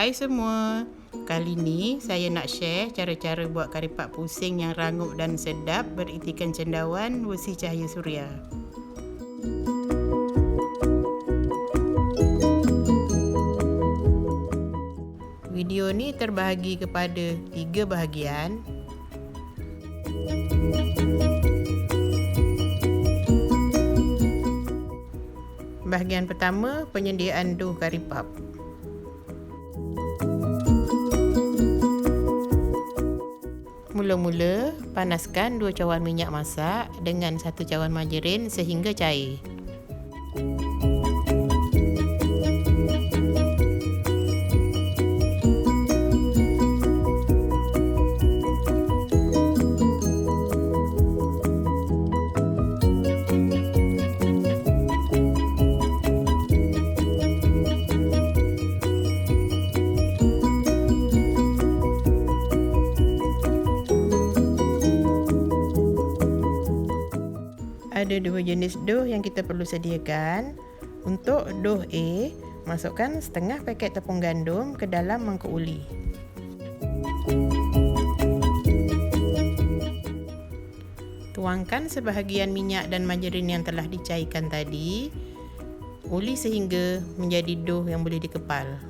Hai semua, kali ni saya nak share cara-cara buat kari pak pusing yang rangup dan sedap beritikan cendawan besi cahaya suria. Video ni terbahagi kepada 3 bahagian. Bahagian pertama, penyediaan dough kari pap. Mula-mula, panaskan 2 cawan minyak masak dengan 1 cawan margarin sehingga cair. Ada 2 jenis dough yang kita perlu sediakan. Untuk dough A, masukkan setengah paket tepung gandum ke dalam mangkuk uli. Tuangkan sebahagian minyak dan margarin yang telah dicairkan tadi. Uli sehingga menjadi dough yang boleh dikepal.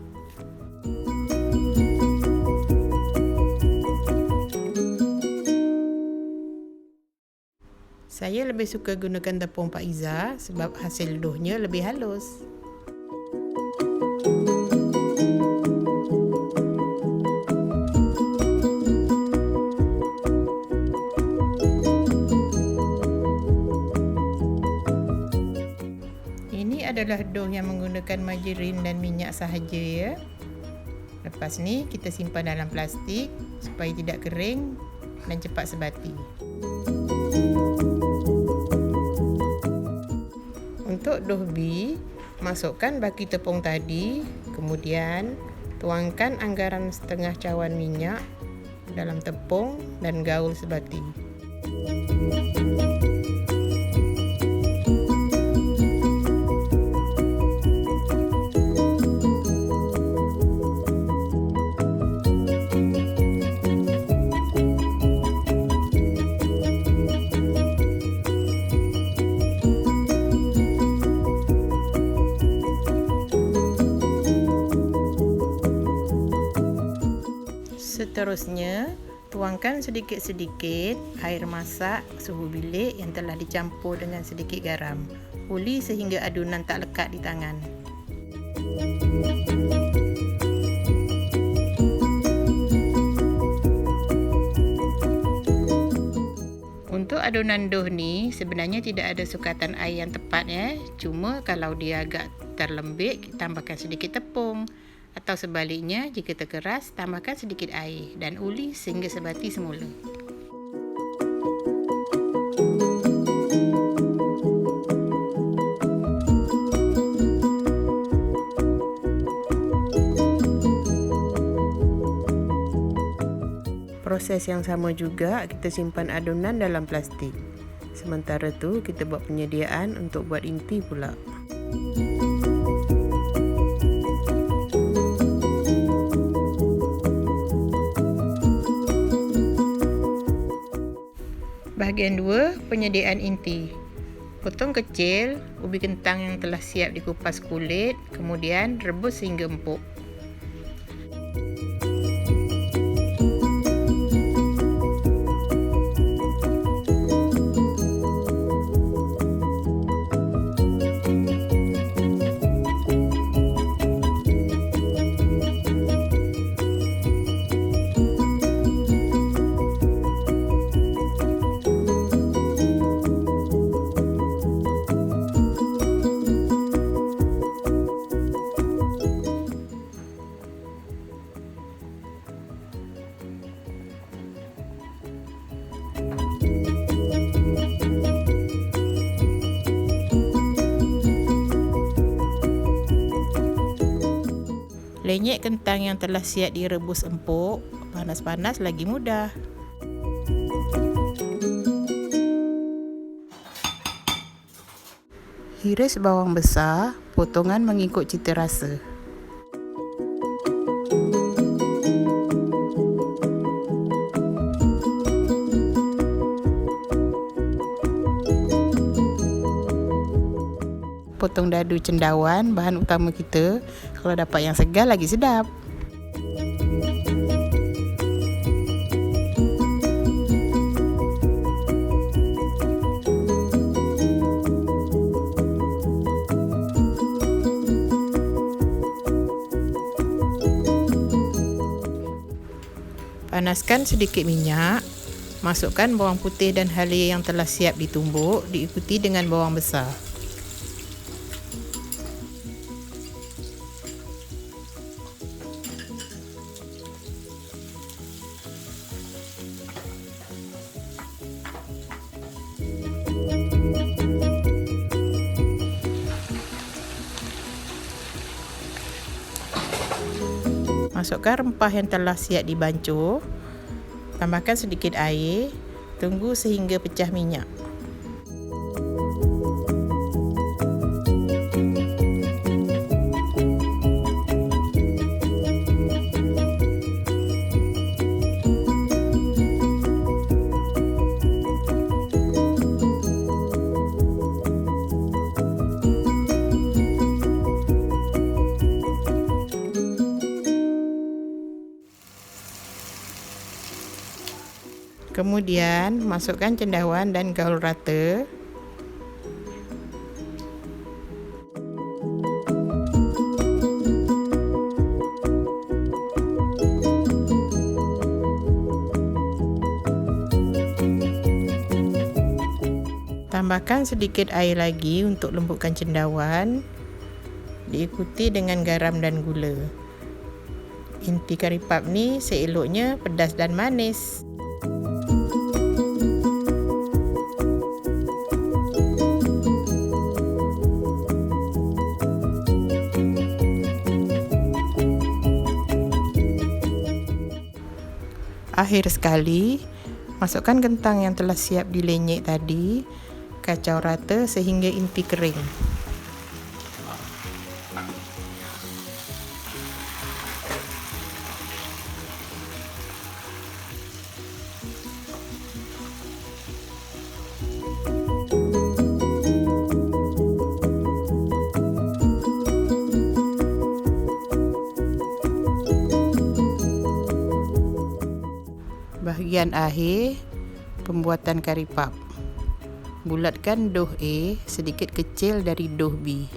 Saya lebih suka gunakan tepung Pak-Iza sebab hasil doughnya lebih halus. Ini adalah dough yang menggunakan margarin dan minyak sahaja ya. Lepas ni kita simpan dalam plastik supaya tidak kering dan cepat sebati. Untuk dough B, masukkan baki tepung tadi, kemudian tuangkan anggaran setengah cawan minyak dalam tepung dan gaul sebati. Seterusnya, tuangkan sedikit-sedikit air masak suhu bilik yang telah dicampur dengan sedikit garam. Uli sehingga adunan tak lekat di tangan. Untuk adunan dough ni sebenarnya tidak ada sukatan air yang tepat ya. Cuma kalau dia agak terlembik, tambahkan sedikit tepung. Atau sebaliknya, jika terkeras, tambahkan sedikit air dan uli sehingga sebati semula. Proses yang sama juga, kita simpan adunan dalam plastik. Sementara tu, kita buat penyediaan untuk buat inti pula. Bahagian 2, penyediaan inti. Potong kecil ubi kentang yang telah siap dikupas kulit, kemudian rebus hingga empuk. Lenyek kentang yang telah siap direbus empuk, panas-panas lagi mudah. Hiris bawang besar, potongan mengikut cita rasa. potong dadu cendawan, bahan utama kita. Kalau dapat yang segar lagi sedap. Panaskan sedikit minyak, masukkan bawang putih dan halia yang telah siap ditumbuk, diikuti dengan bawang besar. Masukkan rempah yang telah siap dibancur. Tambahkan sedikit air. Tunggu sehingga pecah minyak. Kemudian masukkan cendawan dan gaul rata. Tambahkan sedikit air lagi untuk lembutkan cendawan, diikuti dengan garam dan gula. Inti kari pap ni seeloknya pedas dan manis. Akhir sekali, masukkan kentang yang telah siap dilenyek tadi, kacau rata sehingga inti kering. Bahagian akhir, pembuatan kari pap. Bulatkan dough A sedikit kecil dari dough B.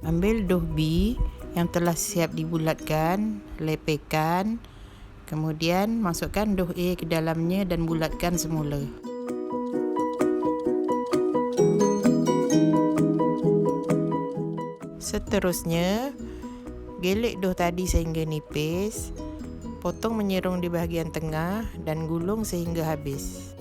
Ambil dough B yang telah siap dibulatkan, lepaskan. Kemudian masukkan dough A ke dalamnya dan bulatkan semula. Seterusnya, gelek dough tadi sehingga nipis, potong menyerong di bahagian tengah dan gulung sehingga habis.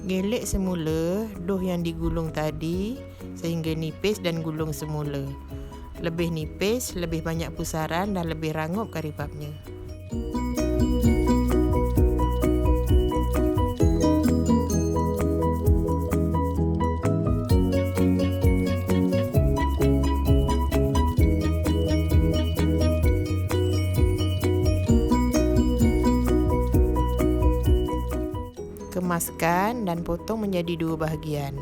Gelek semula dough yang digulung tadi sehingga nipis dan gulung semula. Lebih nipis, lebih banyak pusaran dan lebih rangup kari papnya. Kemaskan dan potong menjadi dua bahagian.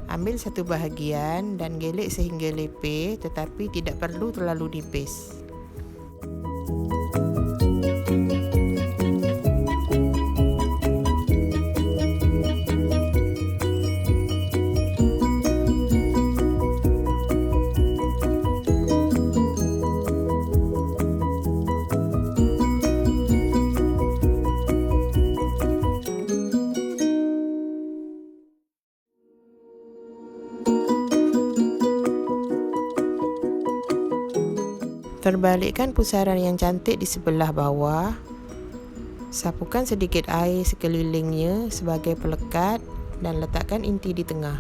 Ambil satu bahagian dan gelek sehingga lepeh, tetapi tidak perlu terlalu nipis. Terbalikkan pusaran yang cantik di sebelah bawah. Sapukan sedikit air sekelilingnya sebagai pelekat dan letakkan inti di tengah.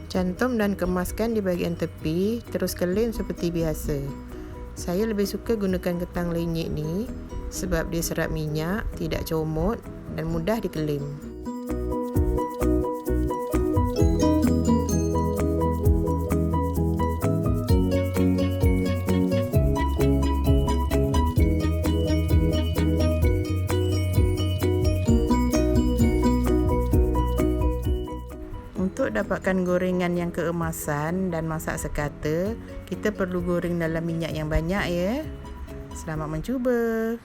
Cantum dan kemaskan di bahagian tepi, terus kelem seperti biasa. Saya lebih suka gunakan ketang lenyek ni sebab dia serap minyak, tidak comot dan mudah dikelem. Untuk dapatkan gorengan yang keemasan dan masak sekata, kita perlu goreng dalam minyak yang banyak ya. Selamat mencuba.